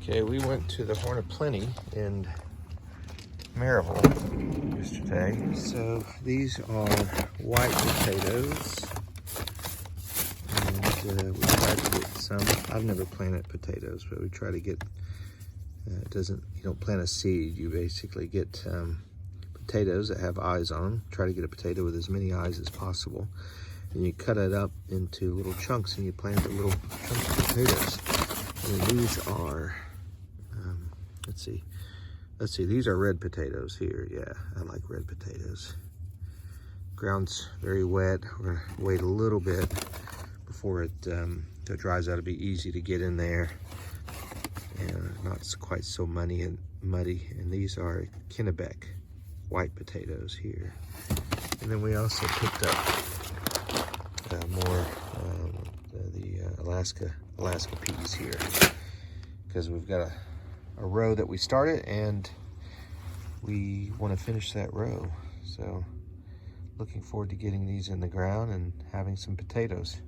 Okay, we went to the Horn of Plenty in Maryville yesterday. So these are white potatoes, and we tried to get some. I've never planted potatoes, but we try to get. You don't plant a seed. You basically get potatoes that have eyes on them. Try to get a potato with as many eyes as possible, and you cut it up into little chunks, and you plant the little chunks of potatoes. And these are. Let's see, these are red potatoes here. Yeah, I like red potatoes. Ground's very wet. We're gonna wait a little bit before it dries out. It'll be easy to get in there and not quite so muddy. And these are Kennebec white potatoes here. And then we also picked up more the Alaska peas here, because we've got a row that we started and we want to finish that row. So looking forward to getting these in the ground and having some potatoes.